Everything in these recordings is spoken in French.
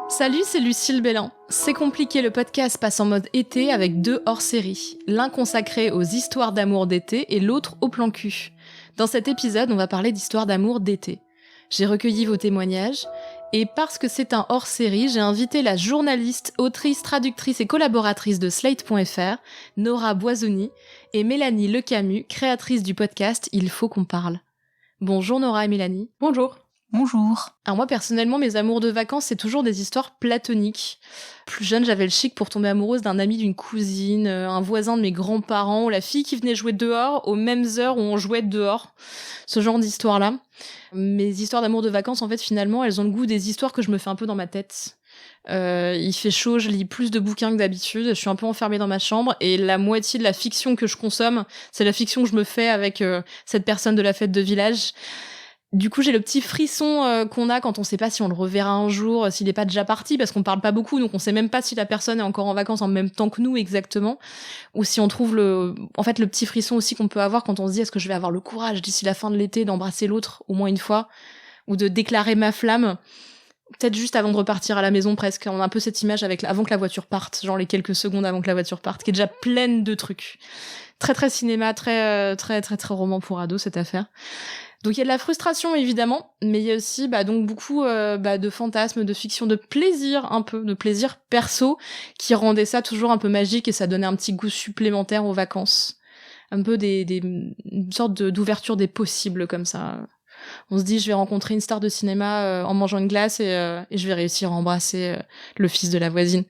Salut, c'est Lucille Bélan. C'est compliqué, le podcast passe en mode été avec 2 hors-série. L'un consacré aux histoires d'amour d'été et l'autre au plan cul. Dans cet épisode, on va parler d'histoires d'amour d'été. J'ai recueilli vos témoignages et parce que c'est un hors-série, j'ai invité la journaliste, autrice, traductrice et collaboratrice de Slate.fr, Nora Boisoni, et Mélanie Lecamus, créatrice du podcast Il faut qu'on parle. Bonjour Nora et Mélanie. Bonjour. Bonjour. Alors moi, personnellement, mes amours de vacances, c'est toujours des histoires platoniques. Plus jeune, j'avais le chic pour tomber amoureuse d'un ami d'une cousine, un voisin de mes grands-parents, ou la fille qui venait jouer dehors aux mêmes heures où on jouait dehors. Ce genre d'histoire-là. Mes histoires d'amour de vacances, en fait, finalement, elles ont le goût des histoires que je me fais un peu dans ma tête. Il fait chaud, je lis plus de bouquins que d'habitude, je suis un peu enfermée dans ma chambre, et la moitié de la fiction que je consomme, c'est la fiction que je me fais avec cette personne de la fête de village. Du coup, j'ai le petit frisson qu'on a quand on sait pas si on le reverra un jour, s'il est pas déjà parti, parce qu'on parle pas beaucoup, donc on sait même pas si la personne est encore en vacances en même temps que nous exactement, ou si on trouve le petit frisson aussi qu'on peut avoir quand on se dit est-ce que je vais avoir le courage d'ici la fin de l'été d'embrasser l'autre au moins une fois, ou de déclarer ma flamme, peut-être juste avant de repartir à la maison presque. On a un peu cette image avant que la voiture parte, genre les quelques secondes avant que la voiture parte, qui est déjà pleine de trucs. Très très cinéma, très roman pour ados cette affaire. Donc il y a de la frustration évidemment, mais il y a aussi donc beaucoup de fantasmes, de fiction, de plaisir un peu, de plaisir perso qui rendait ça toujours un peu magique et ça donnait un petit goût supplémentaire aux vacances. Un peu une sorte d'ouverture des possibles comme ça. On se dit je vais rencontrer une star de cinéma en mangeant une glace et je vais réussir à embrasser le fils de la voisine.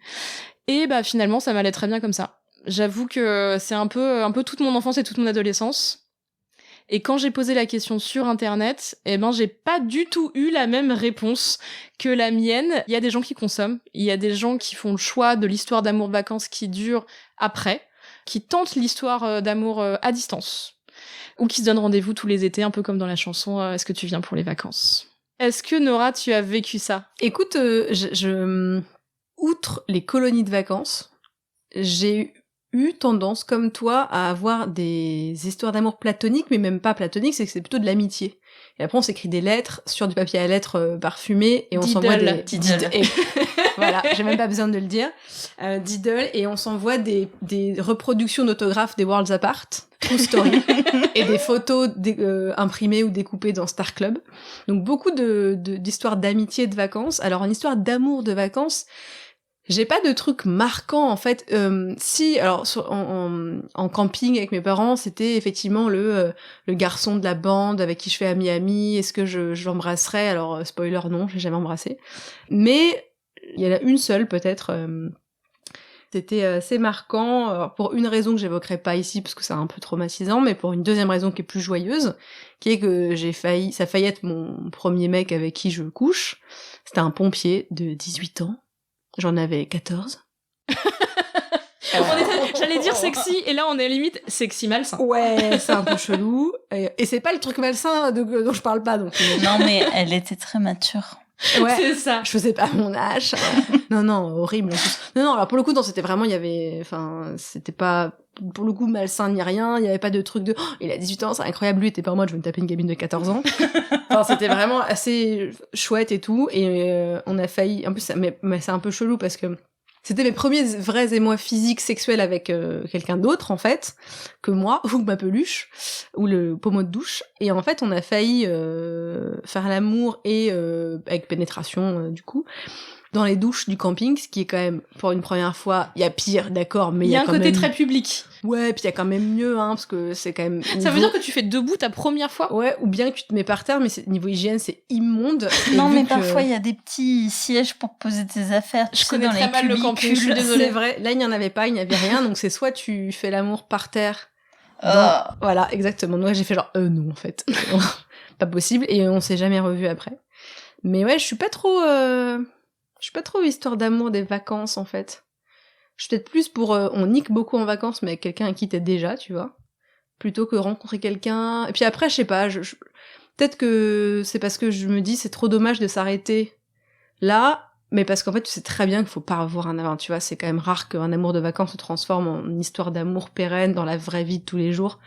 Et finalement ça m'allait très bien comme ça. J'avoue que c'est un peu toute mon enfance et toute mon adolescence. Et quand j'ai posé la question sur Internet, j'ai pas du tout eu la même réponse que la mienne. Il y a des gens qui consomment, il y a des gens qui font le choix de l'histoire d'amour de vacances qui dure après, qui tentent l'histoire d'amour à distance, ou qui se donnent rendez-vous tous les étés, un peu comme dans la chanson Est-ce que tu viens pour les vacances ? Est-ce que Nora, tu as vécu ça ? Écoute, outre les colonies de vacances, j'ai eu tendance, comme toi, à avoir des histoires d'amour platoniques, mais même pas platoniques, c'est que c'est plutôt de l'amitié. Et après, on s'écrit des lettres sur du papier à lettres parfumé, et on s'envoie des... Voilà, j'ai même pas besoin de le dire. Diddle, et on s'envoie des reproductions d'autographes des Worlds Apart, True Story, et des photos imprimées ou découpées dans Star Club. Donc beaucoup d'histoires d'amitié de vacances. Alors, en histoire d'amour de vacances, j'ai pas de trucs marquants en fait. Si, alors en camping avec mes parents, c'était effectivement le garçon de la bande avec qui je fais ami. Est-ce que je l'embrasserais ? Alors spoiler, non, je l'ai jamais embrassé. Mais il y en a une seule peut-être. C'était assez marquant pour une raison que j'évoquerai pas ici parce que c'est un peu traumatisant, mais pour une deuxième raison qui est plus joyeuse, qui est que ça a failli être mon premier mec avec qui je couche. C'était un pompier de 18 ans. J'en avais 14. J'allais dire sexy, et là on est limite sexy malsain. Ouais, c'est un peu chelou. Et c'est pas le truc malsain dont je parle pas, donc. Non, mais elle était très mature. Ouais, c'est ça. Je faisais pas mon âge. Non, horrible. Non, alors pour le coup, c'était vraiment, c'était pas, pour le coup, malsain ni rien. Il y avait pas de truc de, il a 18 ans, c'est incroyable, lui était pas moi, je vais me taper une gamine de 14 ans. Enfin, c'était vraiment assez chouette et tout. Et on a failli, en plus, mais c'est un peu chelou parce que c'était mes premiers vrais émois physiques sexuels avec quelqu'un d'autre, en fait, que moi, ou ma peluche, ou le pommeau de douche. Et en fait, on a failli faire l'amour et avec pénétration, du coup, dans les douches du camping, ce qui est quand même, pour une première fois, il y a pire, d'accord, mais il y a un quand côté même... très public. Ouais, puis il y a quand même mieux, parce que c'est quand même... Ça veut dire que tu fais debout ta première fois ? Ouais, ou bien que tu te mets par terre, mais niveau hygiène, c'est immonde. Non, mais parfois, il y a des petits sièges pour poser tes affaires. Je connais très mal le camping, je suis désolée. désolée. C'est vrai, là, il n'y en avait pas, il n'y avait rien, donc c'est soit tu fais l'amour par terre... Voilà, exactement. Moi, j'ai fait genre, non, en fait. Pas possible, et on s'est jamais revus après. Mais ouais, je suis pas trop histoire d'amour des vacances, en fait. Je suis peut-être plus pour on nique beaucoup en vacances, mais avec quelqu'un à qui t'es déjà, tu vois. Plutôt que rencontrer quelqu'un. Et puis après, je sais pas, peut-être que c'est parce que je me dis c'est trop dommage de s'arrêter là, mais parce qu'en fait, tu sais très bien qu'il faut pas avoir un amour, tu vois. C'est quand même rare qu'un amour de vacances se transforme en histoire d'amour pérenne dans la vraie vie de tous les jours.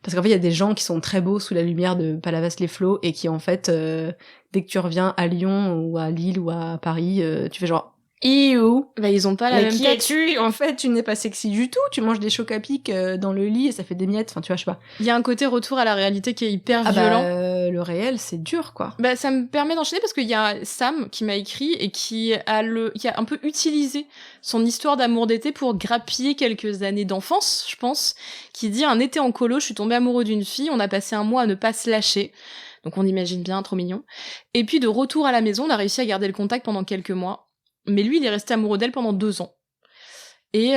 Parce qu'en fait, il y a des gens qui sont très beaux sous la lumière de Palavas-les-Flots et qui, en fait, dès que tu reviens à Lyon ou à Lille ou à Paris, tu fais genre, Et où Bah, ils ont pas la Mais même qui tête. es-tu? En fait, tu n'es pas sexy du tout. Tu manges des chocs à pic dans le lit et ça fait des miettes. Enfin, tu vois, je sais pas. Il y a un côté retour à la réalité qui est hyper violent. Le réel, c'est dur, quoi. Bah, ça me permet d'enchaîner parce qu'il y a Sam qui m'a écrit et qui a un peu utilisé son histoire d'amour d'été pour grappiller quelques années d'enfance, je pense, qui dit: un été en colo, je suis tombée amoureux d'une fille, on a passé un mois à ne pas se lâcher. Donc on imagine bien, trop mignon. Et puis de retour à la maison, on a réussi à garder le contact pendant quelques mois. Mais lui, il est resté amoureux d'elle pendant 2 ans. Et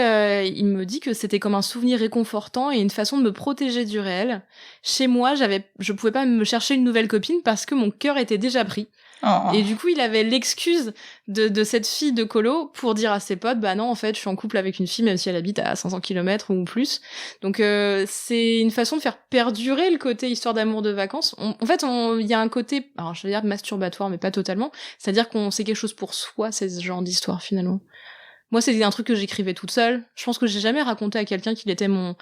il me dit que c'était comme un souvenir réconfortant et une façon de me protéger du réel. Chez moi, je pouvais pas me chercher une nouvelle copine parce que mon cœur était déjà pris. Oh. Et du coup, il avait l'excuse de cette fille de colo pour dire à ses potes, bah non, en fait, je suis en couple avec une fille, même si elle habite à 500 km ou plus. Donc, c'est une façon de faire perdurer le côté histoire d'amour de vacances. En fait, il y a un côté, alors je vais dire masturbatoire, mais pas totalement. C'est-à-dire qu'on sait quelque chose pour soi, c'est ce genre d'histoire, finalement. Moi, c'est un truc que j'écrivais toute seule. Je pense que j'ai jamais raconté à quelqu'un qu'il était mon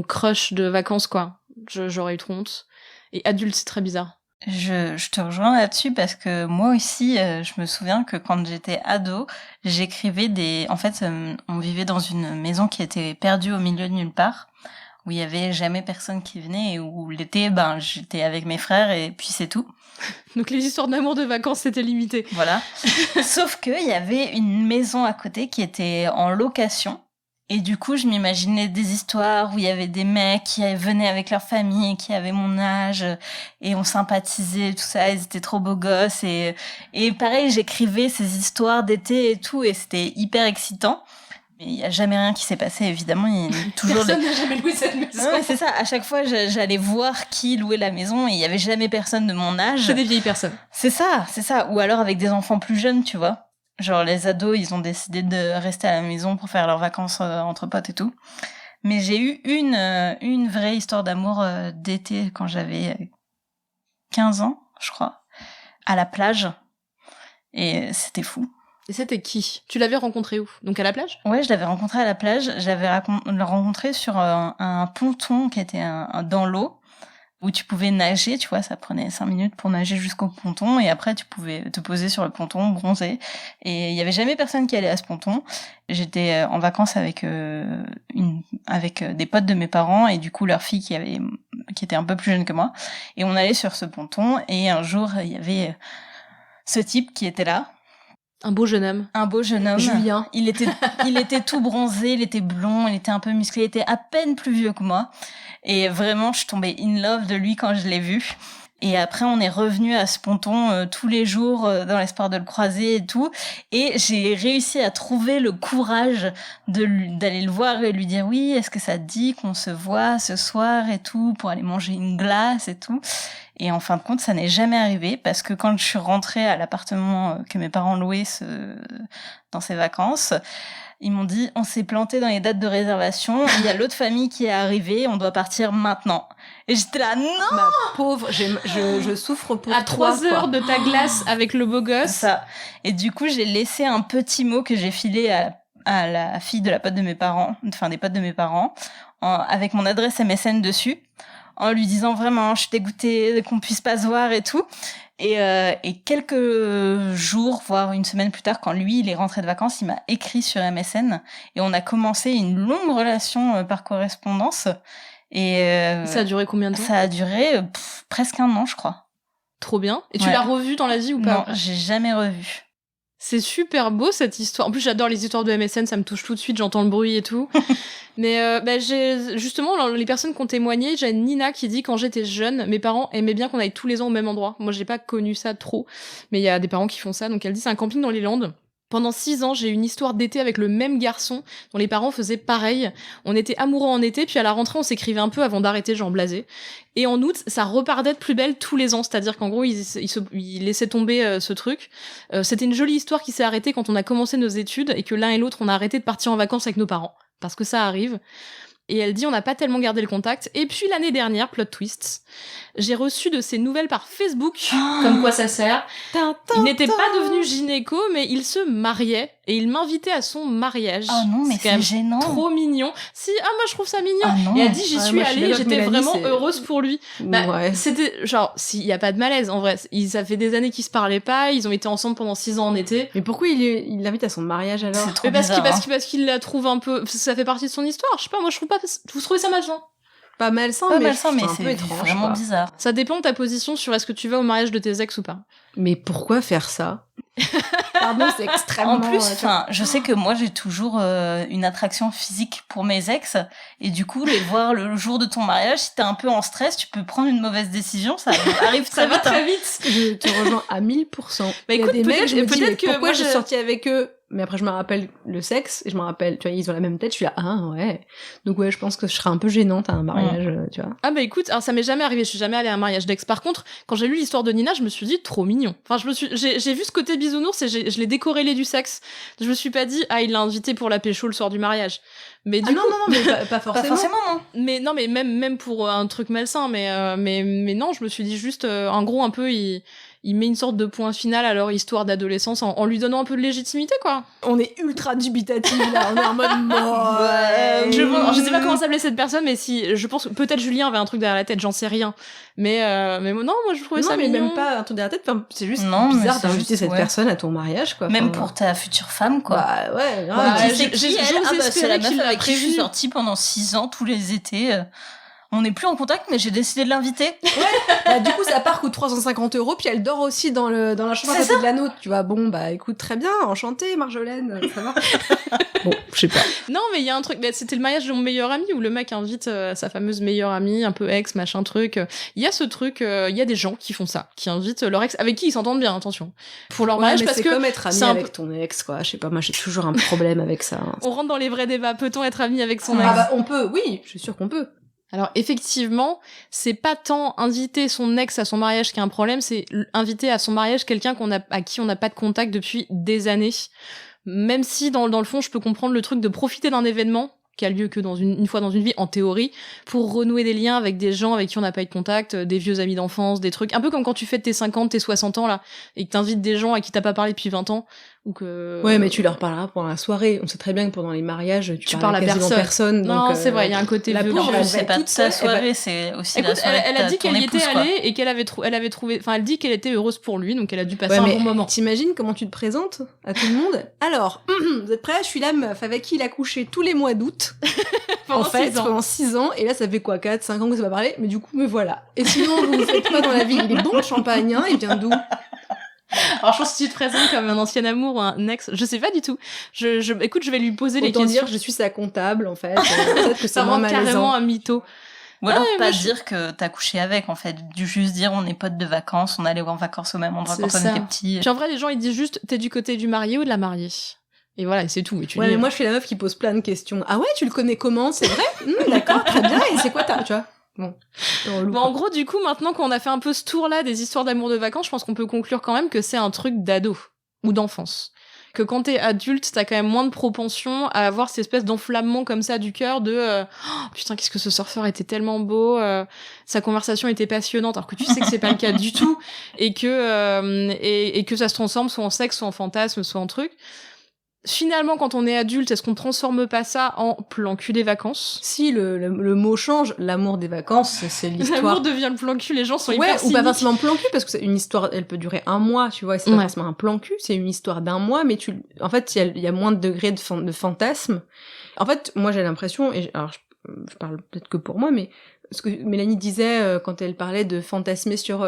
crush de vacances, quoi. J'aurais eu trop honte. Et adulte, c'est très bizarre. Je te rejoins là-dessus parce que moi aussi, je me souviens que quand j'étais ado, j'écrivais En fait, on vivait dans une maison qui était perdue au milieu de nulle part, où il y avait jamais personne qui venait et où l'été, j'étais avec mes frères et puis c'est tout. Donc les histoires d'amour de vacances, c'était limité. Voilà. Sauf que il y avait une maison à côté qui était en location. Et du coup, je m'imaginais des histoires où il y avait des mecs qui venaient avec leur famille, qui avaient mon âge, et on sympathisait, tout ça, ils étaient trop beaux gosses. Et pareil, j'écrivais ces histoires d'été et tout, et c'était hyper excitant. Mais il y a jamais rien qui s'est passé, évidemment. Il y a toujours Personne n'a jamais loué cette maison. Ouais, c'est ça. À chaque fois, j'allais voir qui louait la maison, et il y avait jamais personne de mon âge. C'est des vieilles personnes. C'est ça. Ou alors avec des enfants plus jeunes, tu vois. Genre les ados, ils ont décidé de rester à la maison pour faire leurs vacances entre potes et tout. Mais j'ai eu une vraie histoire d'amour d'été quand j'avais 15 ans, je crois, à la plage. Et c'était fou. Et c'était qui? Tu l'avais rencontré où? Donc à la plage? Ouais, je l'avais rencontré à la plage. J'avais rencontré sur un ponton qui était dans l'eau, où tu pouvais nager, tu vois, ça prenait 5 minutes pour nager jusqu'au ponton, et après tu pouvais te poser sur le ponton, bronzer. Et il y avait jamais personne qui allait à ce ponton. J'étais en vacances avec des potes de mes parents, et du coup leur fille qui était un peu plus jeune que moi. Et on allait sur ce ponton, et un jour il y avait ce type qui était là. Un beau jeune homme. Un beau jeune homme. Julien. Il était tout bronzé, il était blond, il était un peu musclé, il était à peine plus vieux que moi. Et vraiment, je suis tombée in love de lui quand je l'ai vu. Et après, on est revenu à ce ponton tous les jours dans l'espoir de le croiser et tout. Et j'ai réussi à trouver le courage d'aller le voir et lui dire oui, est-ce que ça te dit qu'on se voit ce soir et tout pour aller manger une glace et tout. Et en fin de compte, ça n'est jamais arrivé parce que quand je suis rentrée à l'appartement que mes parents louaient dans ces vacances, ils m'ont dit, on s'est planté dans les dates de réservation, il y a l'autre famille qui est arrivée, on doit partir maintenant. Et j'étais là, non! Ma pauvre, je souffre pour À toi. 3 heures de ta glace avec le beau gosse. Ça. Et du coup, j'ai laissé un petit mot que j'ai filé à la fille de la pote de mes parents, enfin des potes de mes parents, avec mon adresse MSN dessus, en lui disant vraiment, je suis dégoûtée qu'on puisse pas se voir et tout. Et quelques jours, voire une semaine plus tard, quand lui, il est rentré de vacances, il m'a écrit sur MSN et on a commencé une longue relation par correspondance. Et ça a duré combien de temps? Ça a duré presque 1 an, je crois. Trop bien. Et tu Ouais. l'as revu dans la vie ou pas? Non, j'ai jamais revu. C'est super beau cette histoire. En plus, j'adore les histoires de MSN, ça me touche tout de suite, j'entends le bruit et tout. Mais j'ai justement les personnes qui ont témoigné, j'ai Nina qui dit quand j'étais jeune, mes parents aimaient bien qu'on aille tous les ans au même endroit. Moi, j'ai pas connu ça trop, mais il y a des parents qui font ça. Donc elle dit c'est un camping dans les Landes. Pendant 6 ans, j'ai eu une histoire d'été avec le même garçon dont les parents faisaient pareil. On était amoureux en été, puis à la rentrée, on s'écrivait un peu avant d'arrêter, genre blasé. Et en août, ça repartait de plus belle tous les ans. C'est-à-dire qu'en gros, il laissait tomber ce truc. C'était une jolie histoire qui s'est arrêtée quand on a commencé nos études et que l'un et l'autre, on a arrêté de partir en vacances avec nos parents. Parce que ça arrive. Et elle dit on n'a pas tellement gardé le contact. Et puis l'année dernière, plot twist, j'ai reçu de ses nouvelles par Facebook, comme quoi ça sert. Il n'était pas devenu gynéco, mais il se mariait. et il m'invitait à son mariage. Oh non, mais c'est quand même gênant. trop mignon. Si, moi je trouve ça mignon. Ah non. Et elle dit, j'y suis moi, je suis allée, d'accord, j'étais Mélanie, vraiment c'est- heureuse pour lui. Ouais. C'était genre, s'il y a pas de malaise, en vrai. Ça fait des années qu'ils se parlaient pas, ils ont été ensemble pendant 6 ans en été. Mais pourquoi il l'invite à son mariage alors? C'est trop Mais bizarre. parce qu'il la trouve un peu, ça fait partie de son histoire. Je sais pas, moi je trouve pas, vous trouvez ça malsain? Pas malsain, Pas mais, malsain, mais un peu c'est étrange. vraiment quoi. bizarre. Ça dépend de ta position sur est-ce que tu vas au mariage de tes ex ou pas. Mais pourquoi faire ça? Pardon, c'est extrêmement... En plus, tu vois. je sais que moi j'ai toujours une attraction physique pour mes ex, et du coup les voir le jour de ton mariage, si t'es un peu en stress, tu peux prendre une mauvaise décision, ça arrive Ça très va vite. très vite. Je te rejoins à 1000%. Bah Il y a écoute, des mecs, je me dis, peut-être mais que pourquoi moi, j'ai sorti avec eux? Mais après, je me rappelle le sexe, et je me rappelle, tu vois, ils ont la même tête, je suis là, ah ouais. Donc ouais, je pense que je serais un peu gênante à un mariage, tu vois. Ah bah écoute, alors ça m'est jamais arrivé, je suis jamais allée à un mariage d'ex. Par contre, quand j'ai lu l'histoire de Nina, je me suis dit trop mignon. Enfin, j'ai vu ce côté bisounours et je l'ai décorrélé du sexe. Je me suis pas dit il l'a invité pour la pécho le soir du mariage. Mais du coup, non, mais pas Pas forcément. forcément, non. mais non, mais même pour un truc malsain, mais non, je me suis dit juste, en gros, un peu, il met une sorte de point final à leur histoire d'adolescence en lui donnant un peu de légitimité, quoi. On est ultra dubitatif, là, on est en mode mort. Je sais pas comment s'appelait cette personne, mais si, je pense que peut-être Julien avait un truc derrière la tête, j'en sais rien. Mais non, moi je trouvais Non, ça mais mignon. même pas un truc derrière la tête, enfin, c'est juste Non, mais bizarre c'est d'inviter juste, cette ouais. personne à ton mariage, quoi. Même Enfin, pour ta future femme, quoi. Bah ouais, grave. Ouais, Tu sais j'ai- qui, j'ose elle c'est la espérer meuf qu'il avec l'a qui je suis prévenu. sortie pendant 6 ans, tous les étés. On n'est plus en contact, mais j'ai décidé de l'inviter. Bah, du coup, sa part coûte 350 €, puis elle dort aussi dans la chambre à C'est côté de la nôtre, tu vois. Bon, bah écoute, très bien, enchantée, Marjolaine, ça va. Bon, je sais pas. Non, mais il y a un truc, c'était le mariage de mon meilleur ami où le mec invite sa fameuse meilleure amie, un peu ex, machin truc. Il y a ce truc, il y a des gens qui font ça, qui invitent leur ex, avec qui ils s'entendent bien, attention, pour leur mariage, mais parce c'est que comme être ami c'est un avec ton ex, quoi. Je sais pas, moi j'ai toujours un problème avec ça. on rentre dans les vrais débats. Peut-on être ami avec son ex? Ah bah on peut, oui, je suis sûre qu'on peut. Alors effectivement, c'est pas tant inviter son ex à son mariage qui est un problème, c'est inviter à son mariage quelqu'un à qui on n'a pas de contact depuis des années. Même si dans le fond, je peux comprendre le truc de profiter d'un événement qui a lieu que une fois dans une vie, en théorie, pour renouer des liens avec des gens avec qui on n'a pas eu de contact, des vieux amis d'enfance, des trucs, un peu comme quand tu fêtes tes 50, tes 60 ans, là, et que t'invites des gens à qui t'as pas parlé depuis 20 ans, ou que... Ouais, mais tu leur parleras pendant la soirée. On sait très bien que pendant les mariages, tu parles à quasiment personne. Non, donc, c'est vrai, il y a un côté la vieux. pauvre, quand même. elle va C'est être pas toute toute sa seule, elle va- soirée, c'est aussi la Écoute, soirée elle de a dit ton qu'elle y épouse, était quoi. allée et qu'elle avait trouvé, enfin, elle dit qu'elle était heureuse pour lui, donc elle a dû passer Ouais, un mais bon moment. t'imagines comment tu te présentes à tout le monde? Alors, vous êtes prêts? Je suis la meuf avec qui il a couché tous les mois d'août. Pendant en fait, 6 ans. pendant 6 ans. Et là, ça fait quoi, 4, 5 ans que ça va parler? Mais du coup, me voilà. Et sinon, vous faites quoi dans la vie? Il est bon, le champagne, hein? Il vient d'où? Alors, je pense que si tu te présentes comme un ancien amour ou un ex, je sais pas du tout. Écoute, je vais lui poser les Autant questions. dire que je suis sa comptable, en fait. Peut-être que c'est Ça moins rend carrément malaisant. un mytho. Ou alors Ouais, pas moi, je- dire que t'as couché avec, en fait. Juste dire on est potes de vacances, on allait en vacances au même endroit C'est quand on ça. était petits. Puis en vrai, les gens, ils disent juste, t'es du côté du marié ou de la mariée? Et voilà, et c'est tout. Et tu Ouais, dis, mais moi, je suis la meuf qui pose plein de questions. Ah ouais, tu le connais comment? C'est vrai? D'accord, très bien. Et c'est quoi ta, tu vois? Bon. C'est relou, Bon, quoi. en gros, du coup, maintenant qu'on a fait un peu ce tour-là des histoires d'amour de vacances, je pense qu'on peut conclure quand même que c'est un truc d'ado ou d'enfance. Que quand t'es adulte, t'as quand même moins de propension à avoir cette espèce d'enflammement comme ça du cœur de oh, putain, qu'est-ce que ce surfeur était tellement beau, sa conversation était passionnante, alors que tu sais que c'est pas le cas du tout, et que ça se transforme soit en sexe, soit en fantasme, soit en truc. Finalement, quand on est adulte, est-ce qu'on transforme pas ça en plan cul des vacances? Si le mot change, l'amour des vacances, c'est L'amour l'histoire. devient le plan cul, les gens sont Ouais, hyper ou cyniques. pas forcément plan cul, parce que c'est une histoire, elle peut durer un mois, tu vois, et c'est pas Ouais. forcément un plan cul, c'est une histoire d'un mois, mais en fait, il y a moins de degrés de fantasme. En fait, moi, j'ai l'impression, alors, je parle peut-être que pour moi, mais ce que Mélanie disait quand elle parlait de fantasmer sur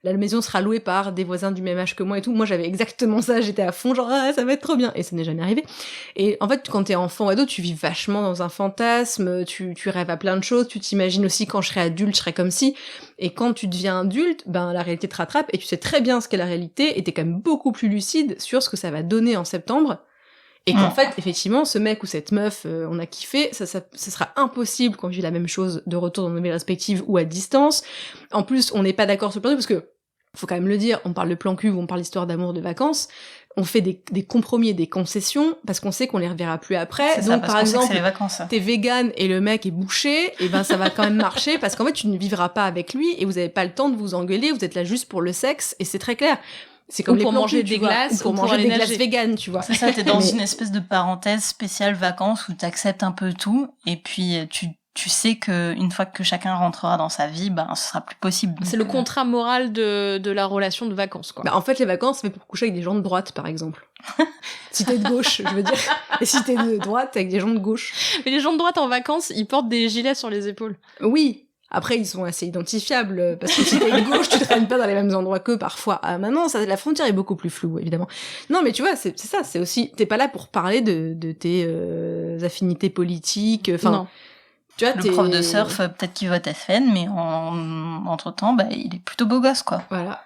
la maison sera louée par des voisins du même âge que moi et tout, moi j'avais exactement ça, j'étais à fond genre ah, ça va être trop bien, et ça n'est jamais arrivé. Et en fait quand t'es enfant ou ado, tu vis vachement dans un fantasme, tu rêves à plein de choses, tu t'imagines aussi quand je serai adulte je serai comme si, et quand tu deviens adulte, ben la réalité te rattrape et tu sais très bien ce qu'est la réalité et t'es quand même beaucoup plus lucide sur ce que ça va donner en septembre. Et qu'en fait, effectivement, ce mec ou cette meuf, on a kiffé, ça sera impossible quand on vit la même chose de retour dans nos villes respectives ou à distance. En plus, on n'est pas d'accord sur le plan cul, parce que, faut quand même le dire, on parle de plan cul ou on parle d'histoire d'amour de vacances, on fait des compromis et des concessions, parce qu'on sait qu'on les reverra plus après. C'est Donc, ça, parce par qu'on sait que exemple, c'est les vacances. t'es vegan et le mec est bouché, et ben ça va quand même marcher, parce qu'en fait, tu ne vivras pas avec lui, et vous avez pas le temps de vous engueuler, vous êtes là juste pour le sexe, et c'est très clair. C'est comme Ou les pour plans manger cul, des tu vois, glaces, ou pour ou pour manger aller des nager. glaces véganes, tu vois. C'est ça, t'es dans Mais- une espèce de parenthèse spéciale vacances où t'acceptes un peu tout, et puis tu sais que une fois que chacun rentrera dans sa vie, ben ce sera plus possible. C'est le contrat moral de la relation de vacances, quoi. Bah, en fait, les vacances, c'est fait pour coucher avec des gens de droite, par exemple. Si t'es de gauche, je veux dire. Et si t'es de droite, avec des gens de gauche. Mais les gens de droite en vacances, ils portent des gilets sur les épaules. Oui. Après, ils sont assez identifiables, parce que si t'es de gauche, tu traînes pas dans les mêmes endroits qu'eux, parfois. Ah, maintenant, ça, la frontière est beaucoup plus floue, évidemment. Non, mais tu vois, c'est ça, c'est aussi, t'es pas là pour parler de tes affinités politiques, enfin. Non. Tu vois, Le prof de surf, peut-être qu'il vote FN, mais entre-temps, bah, il est plutôt beau gosse, quoi. Voilà.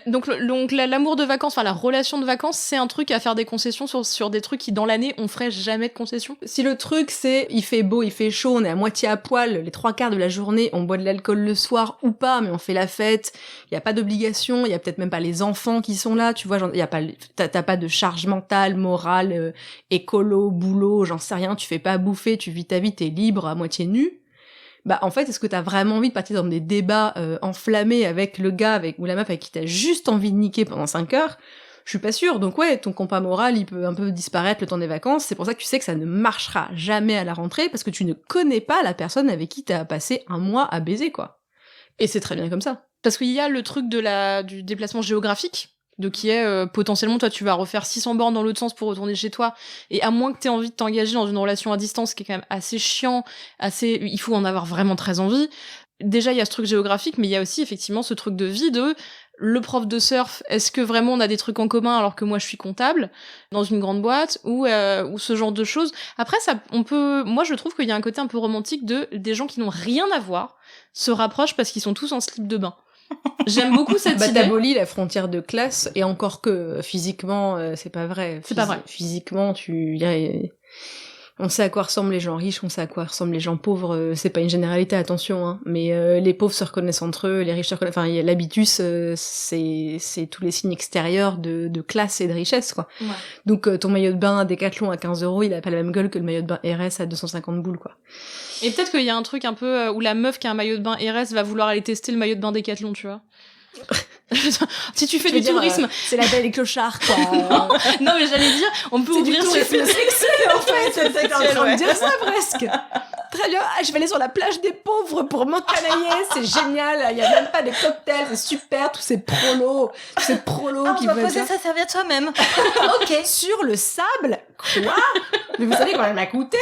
Donc l'amour de vacances, enfin la relation de vacances, c'est un truc à faire des concessions sur des trucs qui dans l'année on ferait jamais de concessions. Si le truc c'est il fait beau, il fait chaud, on est à moitié à poil les 3/4 de la journée, on boit de l'alcool le soir ou pas, mais on fait la fête, il y a pas d'obligation, il y a peut-être même pas les enfants qui sont là, tu vois, il y a pas t'as pas de charge mentale, morale, écolo, boulot, j'en sais rien, tu fais pas à bouffer, tu vis ta vie, t'es libre à moitié nu. Bah en fait, est-ce que t'as vraiment envie de partir dans des débats enflammés avec le gars ou la meuf avec qui t'as juste envie de niquer pendant 5 heures? Je suis pas sûre. Donc ouais, ton compas moral, il peut un peu disparaître le temps des vacances. C'est pour ça que tu sais que ça ne marchera jamais à la rentrée, parce que tu ne connais pas la personne avec qui t'as passé un mois à baiser, quoi. Et c'est très bien comme ça. Parce qu'il y a le truc du déplacement géographique, de qui est potentiellement toi tu vas refaire 600 bornes dans l'autre sens pour retourner chez toi, et à moins que t'aies envie de t'engager dans une relation à distance qui est quand même assez chiant, il faut en avoir vraiment très envie. Déjà il y a ce truc géographique, mais il y a aussi effectivement ce truc de vie de le prof de surf, est-ce que vraiment on a des trucs en commun alors que moi je suis comptable dans une grande boîte, ou ce genre de choses. Après moi je trouve qu'il y a un côté un peu romantique des gens qui n'ont rien à voir se rapprochent parce qu'ils sont tous en slip de bain. J'aime beaucoup cette idée. T'abolis la frontière de classe, et encore que physiquement, c'est pas vrai. C'est pas vrai. Physiquement, on sait à quoi ressemblent les gens riches, on sait à quoi ressemblent les gens pauvres. C'est pas une généralité, attention, hein. Mais les pauvres se reconnaissent entre eux, les riches se reconnaissent. Enfin, l'habitus, c'est tous les signes extérieurs de classe et de richesse, quoi. Ouais. Donc ton maillot de bain à Decathlon à 15 €, il a pas la même gueule que le maillot de bain RS à 250 boules, quoi. Et peut-être qu'il y a un truc un peu où la meuf qui a un maillot de bain RS va vouloir aller tester le maillot de bain Decathlon, tu vois. Si tu fais du tourisme, c'est la belle et clochard, quoi. non mais j'allais dire, on peut ouvrir sur sur sexy, en fait. C'est en train ouais. de dire ça presque. Très bien. Ah, je vais aller sur la plage des pauvres pour m'encanailler. C'est génial. Il y a même pas des cocktails. C'est super. Tous ces prolos qui on va veulent poser ça. sa serviette soi-même. Ok. Sur le sable. Quoi? Mais vous savez combien elle m'a coûté?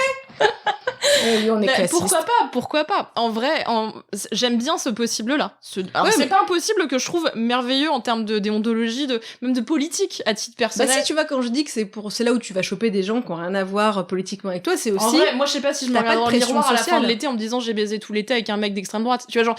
Oui, on est classiste. Pourquoi pas. En vrai, j'aime bien ce possible-là. Alors, Ouais, c'est mais- pas un possible que je trouve merveilleux en termes de déontologie, même de politique à titre Bah personnel. si, tu vois, quand je dis que c'est là où tu vas choper des gens qui ont rien à voir politiquement avec toi, c'est En aussi... vrai, moi je sais pas si je me t'as pas regarde de dans le pression miroir à la fin sociale. de l'été en me disant j'ai baisé tout l'été avec un mec d'extrême droite. Tu vois, genre,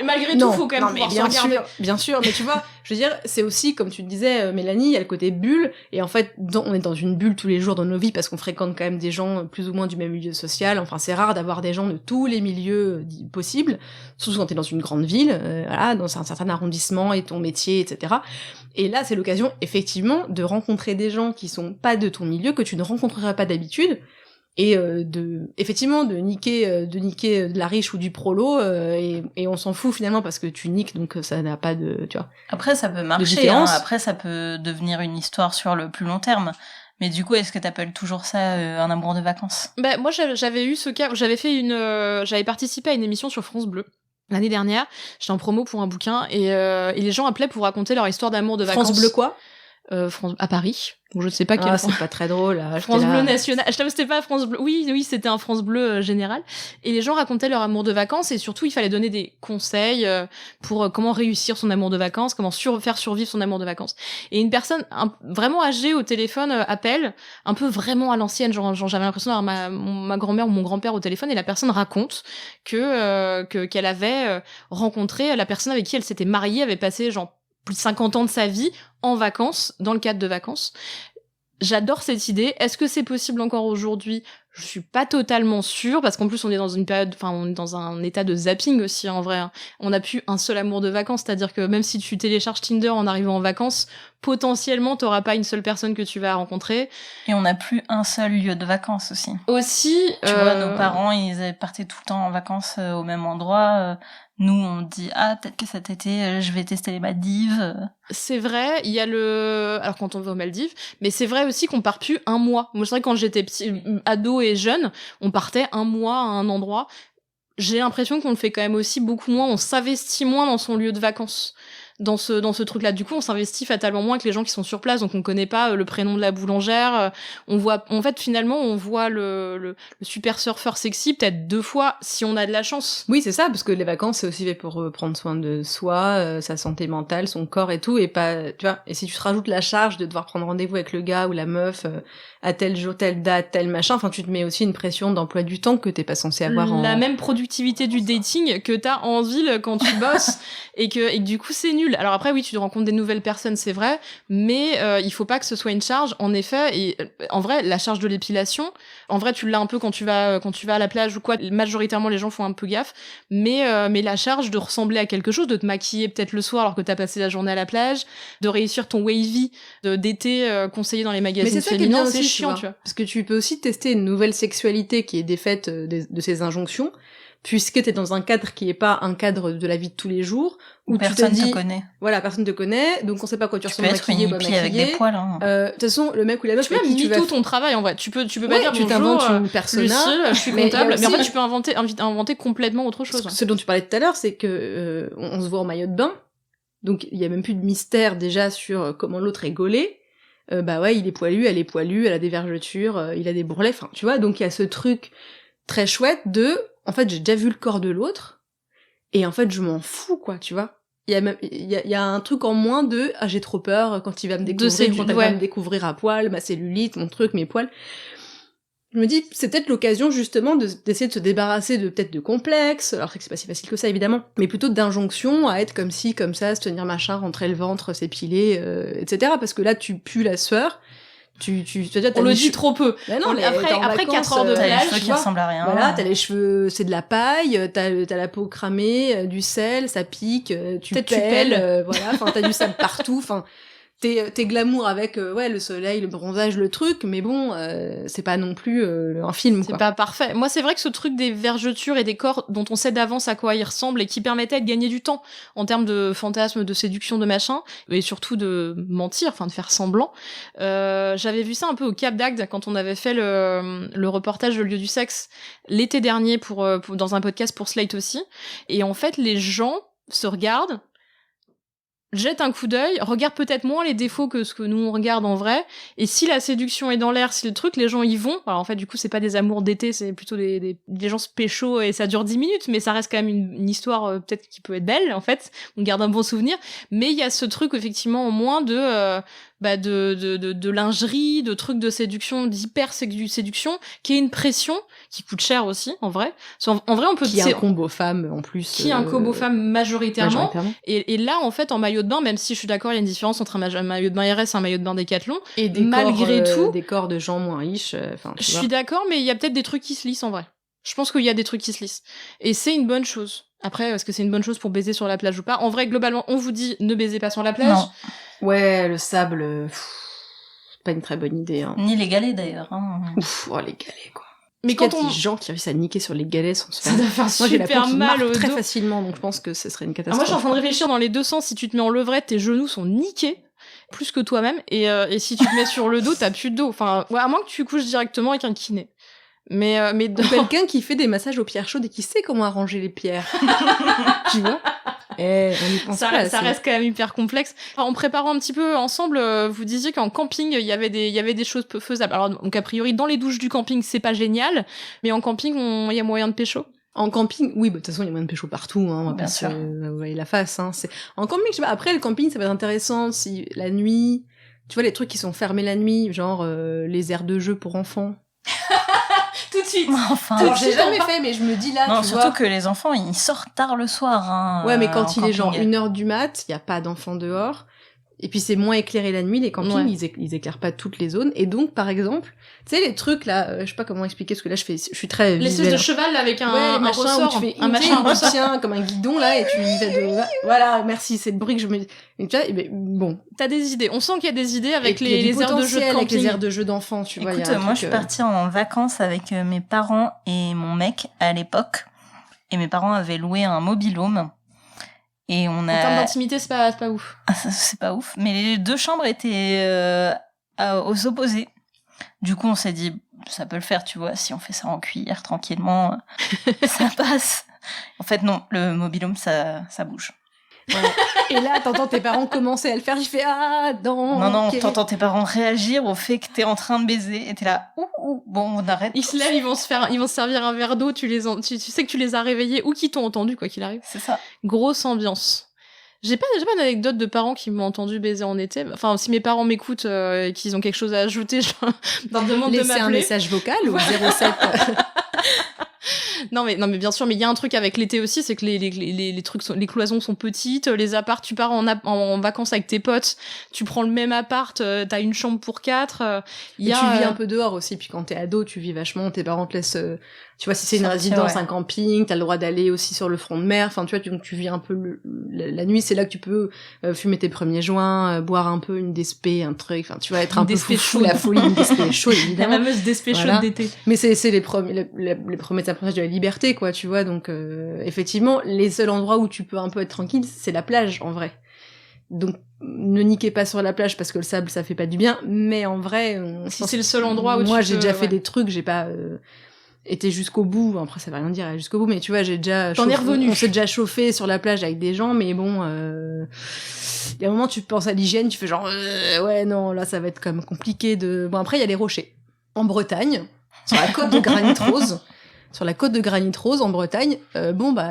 malgré tout, faut quand même mais pouvoir se bien regarder. sûr, bien sûr, mais tu vois, je veux dire, c'est aussi, comme tu le disais, Mélanie, il y a le côté bulle, et en fait, on est dans une bulle tous les jours dans nos vies, parce qu'on fréquente quand même des gens plus ou moins du même milieu social, enfin, c'est rare d'avoir des gens de tous les milieux possibles, surtout quand t'es dans une grande ville, voilà, dans un certain arrondissement, et ton métier, etc. Et là, c'est l'occasion, effectivement, de rencontrer des gens qui sont pas de ton milieu, que tu ne rencontrerais pas d'habitude, et effectivement de niquer de la riche ou du prolo, et on s'en fout finalement parce que tu niques, donc ça n'a pas de, tu vois. Après, ça peut marcher. différence. Après, ça peut devenir une histoire sur le plus long terme. Mais du coup, est-ce que t'appelles toujours ça un amour de vacances? Bah, moi, j'avais eu ce cas où j'avais participé à une émission sur France Bleu. L'année dernière, j'étais en promo pour un bouquin, et les gens appelaient pour raconter leur histoire d'amour de vacances. France Bleu quoi? France à Paris. Bon, je sais pas quel. C'est pas très drôle. Là. France Bleu national. Je t'avoue, c'était pas France Bleu. Oui, c'était un France Bleu général. Et les gens racontaient leur amour de vacances, et surtout, il fallait donner des conseils pour comment réussir son amour de vacances, comment faire survivre son amour de vacances. Et une personne vraiment âgée au téléphone appelle, un peu vraiment à l'ancienne, genre j'avais l'impression d'avoir ma grand-mère ou mon grand-père au téléphone, et la personne raconte qu'elle avait rencontré la personne avec qui elle s'était mariée, avait passé genre plus de 50 ans de sa vie en vacances, dans le cadre de vacances. J'adore cette idée. Est-ce que c'est possible encore aujourd'hui? Je suis pas totalement sûre, parce qu'en plus on est dans une période, enfin on est dans un état de zapping aussi en vrai. On n'a plus un seul amour de vacances, c'est-à-dire que même si tu télécharges Tinder en arrivant en vacances, potentiellement t'auras pas une seule personne que tu vas rencontrer. Et on n'a plus un seul lieu de vacances aussi. Aussi, Tu vois, nos parents, ils partaient tout le temps en vacances au même endroit. Nous, on dit peut-être que cet été, je vais tester les Maldives. C'est vrai, il y a alors quand on va aux Maldives, mais c'est vrai aussi qu'on part plus un mois. Moi, c'est vrai que quand j'étais ado et jeune, on partait un mois à un endroit. J'ai l'impression qu'on le fait quand même aussi beaucoup moins. On s'investit moins dans son lieu de vacances. Dans ce truc-là. Du coup, on s'investit fatalement moins que les gens qui sont sur place, donc on connaît pas le prénom de la boulangère. On voit le super surfeur sexy peut-être 2 fois si on a de la chance. Oui, c'est ça, parce que les vacances, c'est aussi fait pour prendre soin de soi, sa santé mentale, son corps et tout, et pas, tu vois. Et si tu te rajoutes la charge de devoir prendre rendez-vous avec le gars ou la meuf à tel jour, telle date, tel machin, enfin, tu te mets aussi une pression d'emploi du temps que t'es pas censé avoir la même productivité du dating que t'as en ville quand tu bosses et que du coup c'est nul. Alors après oui, tu te rencontres des nouvelles personnes, c'est vrai, mais il faut pas que ce soit une charge en effet. Et en vrai, la charge de l'épilation, en vrai tu l'as un peu quand tu vas à la plage ou quoi. Majoritairement les gens font un peu gaffe, mais la charge de ressembler à quelque chose, de te maquiller peut-être le soir alors que t'as passé la journée à la plage, de réussir ton wavy d'été conseillé dans les magazines féminins, c'est chiant, tu vois. Parce que tu peux aussi tester une nouvelle sexualité qui est défaite de ces injonctions, puisque t'es dans un cadre qui est pas un cadre de la vie de tous les jours, où personne te connaît. Voilà, personne te connaît, donc on sait pas quoi tu ressembles maquillé ou pas maquillé. Avec des poils, hein. De toute façon, le mec ou la meuf, tu peux même tout ton travail, en vrai. Tu peux pas dire tu t'inventes une persona. Lucille, je suis comptable. Mais en fait, tu peux inventer complètement autre chose. Ce dont tu parlais tout à l'heure, c'est que, on se voit en maillot de bain. Donc, il y a même plus de mystère, déjà, sur comment l'autre est gaulé. Il est poilu, elle a des vergetures, il a des bourrelets, enfin, tu vois. Donc, il y a ce truc très chouette en fait, j'ai déjà vu le corps de l'autre, et en fait, je m'en fous, quoi, tu vois. Il y a un truc en moins j'ai trop peur quand il va me découvrir, quand elle va me découvrir à poil, ma cellulite, mon truc, mes poils. Je me dis, c'est peut-être l'occasion, justement, d'essayer de se débarrasser peut-être de complexes, alors que c'est pas si facile que ça, évidemment, mais plutôt d'injonctions à être comme ci, comme ça, se tenir machin, rentrer le ventre, s'épiler, etc. Parce que là, tu pues la sueur. On le dit trop peu. Bah non, mais après 4 heures de plage, plage, les cheveux qui ressemblent à rien. Voilà, t'as les cheveux, c'est de la paille, t'as la peau cramée, du sel, ça pique, tu pèles, voilà, enfin t'as du sable partout, enfin t'es glamour avec le soleil, le bronzage, le truc, mais bon, c'est pas non plus un film, c'est pas parfait. Moi, c'est vrai que ce truc des vergetures et des corps dont on sait d'avance à quoi ils ressemblent et qui permettait de gagner du temps en termes de fantasme, de séduction, de machin, et surtout de mentir, enfin de faire semblant. J'avais vu ça un peu au Cap d'Agde quand on avait fait le reportage Le lieu du sexe l'été dernier pour dans un podcast pour Slate aussi. Et en fait, les gens se regardent, jette un coup d'œil, regarde peut-être moins les défauts que ce que nous on regarde en vrai, et si la séduction est dans l'air, si le truc, les gens y vont. Alors en fait, du coup, c'est pas des amours d'été, c'est plutôt des gens se pécho et ça dure 10 minutes, mais ça reste quand même une histoire peut-être qui peut être belle, en fait. On garde un bon souvenir, mais il y a ce truc effectivement en moins de lingerie, de trucs de séduction, d'hyper-séduction, qui est une pression, qui coûte cher aussi, en vrai. En vrai, on peut... Qui est un combo femme, en plus. Qui est un combo femme majoritairement. Et là, en fait, en maillot de bain, même si je suis d'accord, il y a une différence entre un maillot de bain RS et un maillot de bain Décathlon. Et malgré tout... des corps de gens moins riches, je suis d'accord, mais il y a peut-être des trucs qui se lissent, en vrai. Je pense qu'il y a des trucs qui se lissent. Et c'est une bonne chose. Après, est-ce que c'est une bonne chose pour baiser sur la plage ou pas? En vrai, globalement, on vous dit ne baisez pas sur la plage. Non. Ouais, le sable, c'est pas une très bonne idée. Hein. Ni les galets, d'ailleurs. Hein. Ouf, les galets, quoi. Mais quand des gens qui réussissent à niquer sur les galets sans se faire... Ça doit faire moi, super mal au dos. Très facilement, donc je pense que ce serait une catastrophe. Moi, je suis en train de réfléchir dans les deux sens. Si tu te mets en levrette, tes genoux sont niqués. Plus que toi-même. Et si tu te mets sur le dos, t'as plus de dos. Enfin, à moins que tu couches directement avec un kiné. Mais quelqu'un qui fait des massages aux pierres chaudes et qui sait comment arranger les pierres. Tu vois? On y pense ça reste quand même hyper complexe. Alors, en préparant un petit peu ensemble, vous disiez qu'en camping, il y avait des choses peu faisables. Alors, donc, a priori, dans les douches du camping, c'est pas génial. Mais en camping, il y a moyen de pécho. En camping, oui, de toute façon, il y a moyen de pécho partout, hein, on va bien pas sûr. La face, hein. En camping, je sais pas, après, le camping, ça va être intéressant si la nuit, tu vois, les trucs qui sont fermés la nuit, genre, les aires de jeu pour enfants. Tout de suite. Enfin, alors j'ai jamais fait, mais je me dis là, non, tu surtout vois... que les enfants, ils sortent tard le soir. Hein, ouais, mais quand il est genre camping. 1h du mat, il y a pas d'enfants dehors. Et puis c'est moins éclairé la nuit, les campings, ils éclairent pas toutes les zones. Et donc, par exemple, tu sais, les trucs là, je sais pas comment expliquer, parce que là, je suis très visuelle. L'espèce de cheval là, avec un machin ressort, où tu fais un machin tient comme un guidon là, et tu fais de... Voilà, merci, c'est le bruit que je me... Et tu vois, bon. T'as des idées. On sent qu'il y a des idées avec les aires de jeu de camping. Avec les aires de jeu d'enfants, tu vois. Écoute, moi, je suis partie en vacances avec mes parents et mon mec à l'époque. et mes parents avaient loué un mobil-home. Et on En termes d'intimité, c'est pas ouf. Ah, c'est pas ouf. Mais les 2 chambres étaient aux opposés. Du coup, on s'est dit, ça peut le faire, tu vois, si on fait ça en cuillère tranquillement, ça passe. En fait, non, le mobil-home, ça bouge. Voilà. Et là, t'entends tes parents commencer à le faire, je fais ah non. Non, ok. t'entends tes parents réagir au fait que t'es en train de baiser et t'es là, bon, on arrête. Ils se lèvent, ils vont se servir un verre d'eau, tu sais que tu les as réveillés ou qu'ils t'ont entendu, quoi qu'il arrive. C'est ça. Grosse ambiance. J'ai pas d'anecdote de parents qui m'ont entendu baiser en été. Enfin, si mes parents m'écoutent et qu'ils ont quelque chose à ajouter, je leur demande de Laissez m'appeler. un message vocal au 07. Non mais bien sûr, mais il y a un truc avec l'été aussi, c'est que les trucs les cloisons sont petites, les apparts, tu pars en vacances avec tes potes, tu prends le même appart, t'as une chambre pour 4. Tu vis un peu dehors aussi, puis quand t'es ado, tu vis vachement, tes parents te laissent, tu vois, si c'est une résidence, un camping, t'as le droit d'aller aussi sur le front de mer, enfin tu vois, tu vis un peu la nuit, c'est là que tu peux fumer tes premiers joints, boire un peu une DSP, un truc, enfin tu vas être un peu fou, la folie, une DSP chaude évidemment. La fameuse DSP chaude d'été. Mais c'est les premiers apprentissages de la liberté, quoi, tu vois, donc effectivement, les seuls endroits où tu peux un peu être tranquille, c'est la plage, en vrai. Donc, ne niquez pas sur la plage parce que le sable, ça fait pas du bien, mais en vrai... si c'est le seul endroit où moi, j'ai déjà fait des trucs, j'ai pas été jusqu'au bout, après ça veut rien dire, jusqu'au bout, mais tu vois, j'ai déjà... T'en es revenu. On s'est déjà chauffé sur la plage avec des gens, mais bon... Il y a un moment, tu penses à l'hygiène, tu fais genre... ouais, non, là, ça va être quand même compliqué de... Bon, après, il y a les rochers. En Bretagne, sur la côte de Granit Rose... Sur la côte de Granit Rose, en Bretagne, il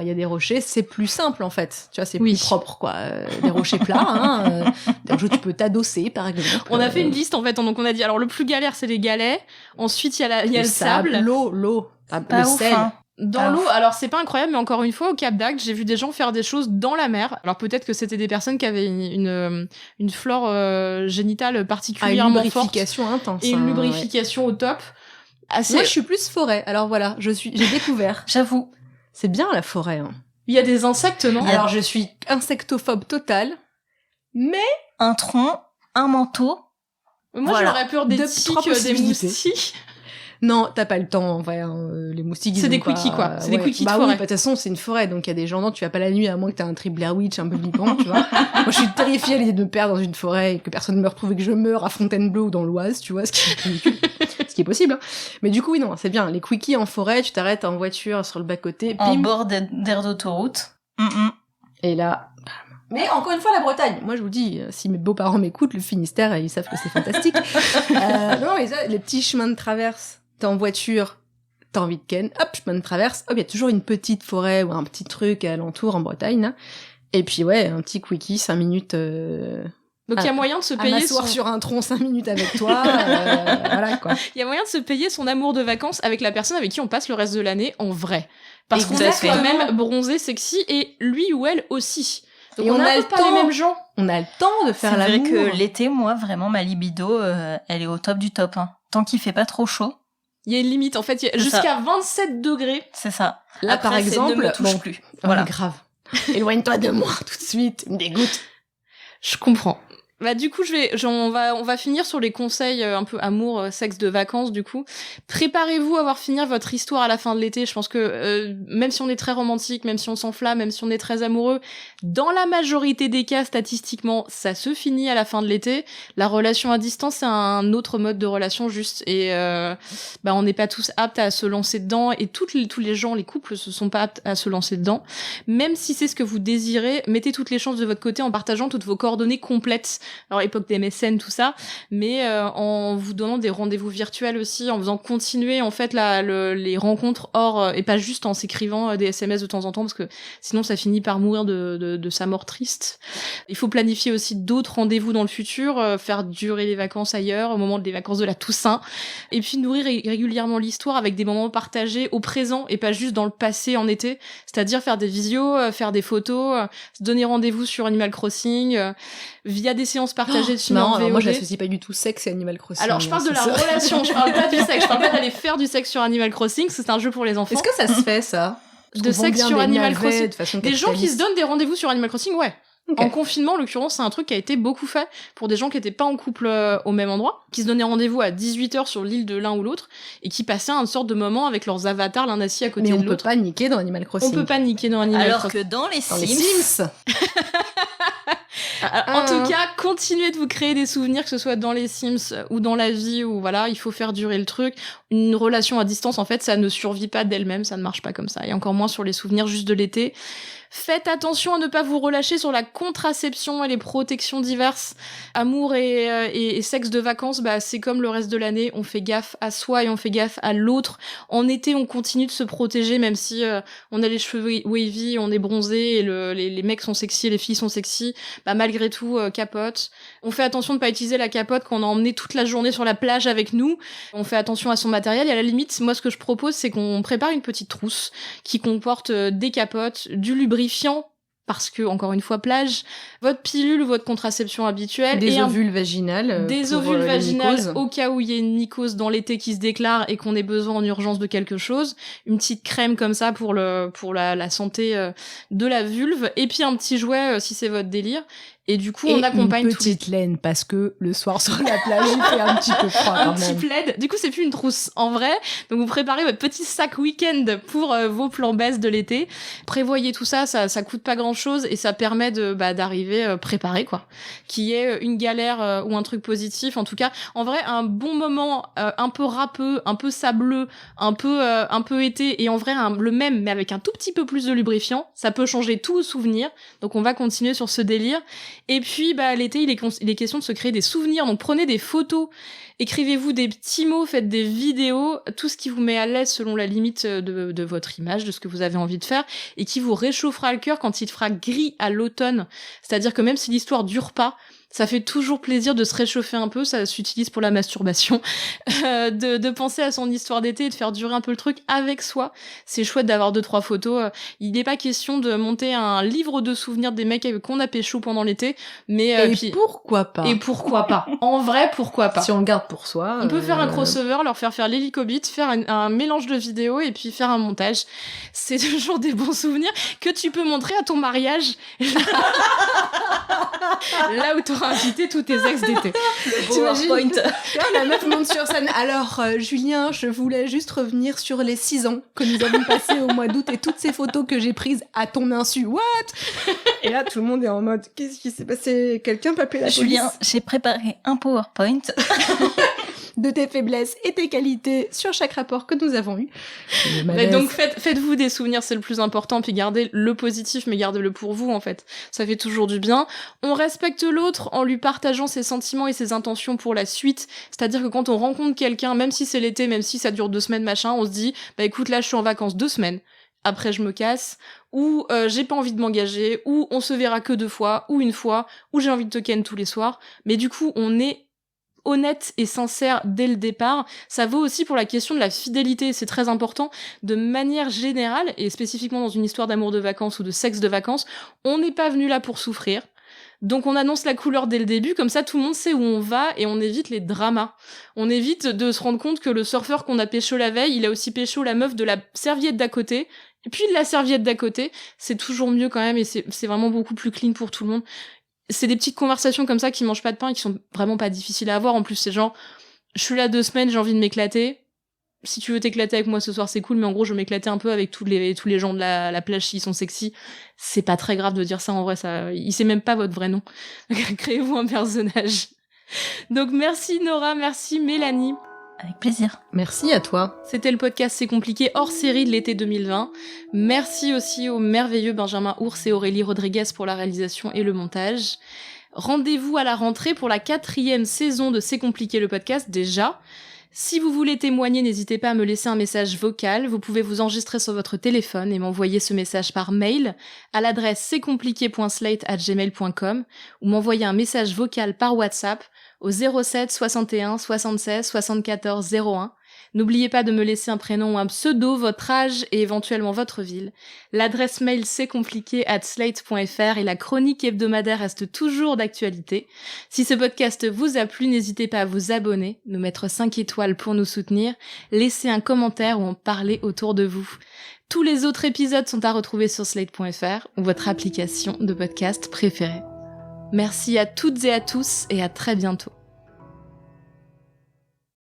y a des rochers, c'est plus simple, en fait. Tu vois, c'est plus propre, quoi. Des rochers plats, des rochers où tu peux t'adosser, par exemple. On a fait une liste, en fait, donc on a dit, alors, le plus galère, c'est les galets. Ensuite, il y a le sable. L'eau. Le sel. Hein. Dans l'eau, alors c'est pas incroyable, mais encore une fois, au Cap d'Agde, j'ai vu des gens faire des choses dans la mer. Alors peut-être que c'était des personnes qui avaient une flore génitale particulièrement une lubrification forte. Intense. Et une lubrification au top. Moi, je suis plus forêt. Alors voilà, j'ai découvert. J'avoue. C'est bien la forêt. Hein. Il y a des insectes, non? Alors je suis insectophobe total, mais un tronc, un manteau. Moi, j'aurais peur des tiques, des moustiques. Non, t'as pas le temps, en vrai, les moustiques. C'est des quickies, quoi. C'est des quickies de oui, forêt. De toute façon, c'est une forêt, donc il y a des gens, non, tu vas pas la nuit, à moins que t'aies un trip Blair Witch un peu flippant, tu vois. Moi, je suis terrifiée à l'idée de me perdre dans une forêt et que personne ne me retrouve et que je meure à Fontainebleau ou dans l'Oise, tu vois, ce qui est ridicule. Ce qui est possible, hein. Mais du coup, oui, non, c'est bien. Les quickies en forêt, tu t'arrêtes en voiture sur le bas-côté, en bord d'aire d'autoroute. Et là... Mais encore une fois, la Bretagne. Moi, je vous dis, si mes beaux-parents m'écoutent, le Finistère, ils savent que c'est fantastique. Non, mais ça, les petits chemins de traverse. T'es en voiture, t'as envie de ken, hop, chemin de traverse, hop, il y a toujours une petite forêt ou un petit truc alentour en Bretagne, là. Et puis ouais, un petit quickie, 5 minutes... Donc il y a moyen de se payer m'asseoir sur un tronc 5 minutes avec toi, voilà quoi. Il y a moyen de se payer son amour de vacances avec la personne avec qui on passe le reste de l'année en vrai. Parce qu'on est quand même bronzé, sexy, et lui ou elle aussi. Donc et on a pas les mêmes gens. On a le temps de faire l'amour. C'est vrai que l'été, moi, vraiment, ma libido, elle est au top du top. Hein. Tant qu'il fait pas trop chaud. Il y a une limite, en fait, jusqu'à 27 degrés. C'est ça. Là, après, par exemple, ne me touche plus. Voilà. Grave. Éloigne-toi de moi tout de suite, me dégoûte. Je comprends. Bah du coup, on va finir sur les conseils un peu amour, sexe de vacances du coup. Préparez-vous à voir finir votre histoire à la fin de l'été. Je pense que même si on est très romantique, même si on s'enflamme, même si on est très amoureux, dans la majorité des cas, statistiquement, ça se finit à la fin de l'été. La relation à distance, c'est un autre mode de relation juste. Et on n'est pas tous aptes à se lancer dedans. Et tous les gens, les couples, se sont pas aptes à se lancer dedans. Même si c'est ce que vous désirez, mettez toutes les chances de votre côté en partageant toutes vos coordonnées complètes. Alors époque des MSN, tout ça, mais en vous donnant des rendez-vous virtuels aussi, en faisant continuer en fait les rencontres hors et pas juste en s'écrivant des SMS de temps en temps, parce que sinon ça finit par mourir de sa mort triste. Il faut planifier aussi d'autres rendez-vous dans le futur, faire durer les vacances ailleurs, au moment des vacances de la Toussaint, et puis nourrir régulièrement l'histoire avec des moments partagés au présent et pas juste dans le passé en été, c'est-à-dire faire des visios, faire des photos, se donner rendez-vous sur Animal Crossing, via des séances partagées de films en VOD. Moi j'associe pas du tout sexe et Animal Crossing. Alors je parle de la relation, je parle pas du sexe, je parle pas d'aller faire du sexe sur Animal Crossing, c'est un jeu pour les enfants. Est-ce que ça se fait ça? De sexe sur Animal Crossing. De façon des gens qui se donnent des rendez-vous sur Animal Crossing, ouais. Okay. En confinement, en l'occurrence, c'est un truc qui a été beaucoup fait pour des gens qui étaient pas en couple au même endroit, qui se donnaient rendez-vous à 18h sur l'île de l'un ou l'autre, et qui passaient une sorte de moment avec leurs avatars, l'un assis à côté Mais de on l'autre. peut pas niquer dans Animal Crossing. On peut pas niquer dans Animal Alors Crossing. que dans les Dans les Sims, Sims. En tout cas, continuez de vous créer des souvenirs, que ce soit dans les Sims ou dans la vie, ou voilà, il faut faire durer le truc. Une relation à distance, en fait, ça ne survit pas d'elle-même, ça ne marche pas comme ça. Et encore moins sur les souvenirs juste de l'été. Faites attention à ne pas vous relâcher sur la contraception et les protections diverses. Amour et sexe de vacances, bah, c'est comme le reste de l'année. On fait gaffe à soi et on fait gaffe à l'autre. En été, on continue de se protéger, même si on a les cheveux wavy, on est bronzé et les mecs sont sexy et les filles sont sexy. Bah, malgré tout, capote. On fait attention de pas utiliser la capote qu'on a emmenée toute la journée sur la plage avec nous. On fait attention à son matériel et à la limite, moi, ce que je propose, c'est qu'on prépare une petite trousse qui comporte des capotes, du lubrifiant, parce que, encore une fois, plage, votre pilule, votre contraception habituelle. Des et ovules vaginales. des pour, ovules les vaginales mycoses. au cas où il y a une mycose dans l'été qui se déclare et qu'on ait besoin en urgence de quelque chose. Une petite crème comme ça pour la santé de la vulve. Et puis un petit jouet si c'est votre délire. Et du coup, on accompagne une tous les... petite laine, parce que le soir sur la plage, il fait un petit peu froid un quand petit même. plaid. Du coup, c'est plus une trousse en vrai. Donc, vous préparez votre petit sac week-end pour vos plans baisse de l'été. Prévoyez tout ça, ça coûte pas grand-chose et ça permet d'arriver préparé, quoi. Qu'il y ait une galère ou un truc positif. En tout cas, en vrai, un bon moment un peu râpeux, un peu sableux, un peu été et en vrai le même, mais avec un tout petit peu plus de lubrifiant. Ça peut changer tout au souvenir. Donc, on va continuer sur ce délire. Et puis, l'été, il est question de se créer des souvenirs. Donc, prenez des photos, écrivez-vous des petits mots, faites des vidéos, tout ce qui vous met à l'aise selon la limite de votre image, de ce que vous avez envie de faire, et qui vous réchauffera le cœur quand il fera gris à l'automne. C'est-à-dire que même si l'histoire dure pas, ça fait toujours plaisir de se réchauffer un peu, ça s'utilise pour la masturbation, de penser à son histoire d'été et de faire durer un peu le truc avec soi. C'est chouette d'avoir 2-3 photos. Il n'est pas question de monter un livre de souvenirs des mecs qu'on a pécho pendant l'été, mais Et pourquoi pas et pourquoi pas. En vrai, pourquoi pas. Si on le garde pour soi. On peut faire un crossover, leur faire l'hélicobit, faire un mélange de vidéos et puis faire un montage. C'est toujours des bons souvenirs que tu peux montrer à ton mariage. Là où t'auras invité tous tes ex d'été. PowerPoint. La meuf monte sur scène. Alors, Julien, je voulais juste revenir sur les 6 ans que nous avons passés au mois d'août et toutes ces photos que j'ai prises à ton insu. What? Et là, tout le monde est en mode, qu'est-ce qui s'est passé? Quelqu'un peut appeler la police? Julien, j'ai préparé un PowerPoint. De tes faiblesses et tes qualités sur chaque rapport que nous avons eu. Mais donc faites-vous des souvenirs, c'est le plus important, puis gardez le positif, mais gardez-le pour vous en fait. Ça fait toujours du bien. On respecte l'autre en lui partageant ses sentiments et ses intentions pour la suite. C'est-à-dire que quand on rencontre quelqu'un, même si c'est l'été, même si ça dure 2 semaines, machin, on se dit, écoute, là je suis en vacances 2 semaines. Après je me casse, ou j'ai pas envie de m'engager, ou on se verra que 2 fois, ou 1 fois, ou j'ai envie de te ken tous les soirs. Mais du coup, on est honnête et sincère dès le départ. Ça vaut aussi pour la question de la fidélité, c'est très important. De manière générale, et spécifiquement dans une histoire d'amour de vacances ou de sexe de vacances, on n'est pas venu là pour souffrir. Donc on annonce la couleur dès le début, comme ça tout le monde sait où on va et on évite les dramas. On évite de se rendre compte que le surfeur qu'on a pécho la veille, il a aussi pécho la meuf de la serviette d'à côté, et puis de la serviette d'à côté. C'est toujours mieux quand même et c'est vraiment beaucoup plus clean pour tout le monde. C'est des petites conversations comme ça qui mangent pas de pain et qui sont vraiment pas difficiles à avoir. En plus, c'est genre, je suis là 2 semaines, j'ai envie de m'éclater. Si tu veux t'éclater avec moi ce soir, c'est cool, mais en gros, je vais m'éclater un peu avec tous les gens de la plage s'ils sont sexy. C'est pas très grave de dire ça en vrai, il sait même pas votre vrai nom. Créez-vous un personnage. Donc merci Nora, merci Mélanie. Avec plaisir. Merci à toi. C'était le podcast C'est compliqué hors série de l'été 2020. Merci aussi au merveilleux Benjamin Ours et Aurélie Rodriguez pour la réalisation et le montage. Rendez-vous à la rentrée pour la 4e saison de C'est compliqué le podcast déjà. Si vous voulez témoigner, n'hésitez pas à me laisser un message vocal. Vous pouvez vous enregistrer sur votre téléphone et m'envoyer ce message par mail à l'adresse c'estcompliqué.slate@gmail.com ou m'envoyer un message vocal par WhatsApp au 07 61 76 74 01. N'oubliez pas de me laisser un prénom ou un pseudo, votre âge et éventuellement votre ville. L'adresse mail c'estcompliqué@slate.fr et la chronique hebdomadaire reste toujours d'actualité. Si ce podcast vous a plu, n'hésitez pas à vous abonner, nous mettre 5 étoiles pour nous soutenir, laisser un commentaire ou en parler autour de vous. Tous les autres épisodes sont à retrouver sur slate.fr ou votre application de podcast préférée. Merci à toutes et à tous et à très bientôt.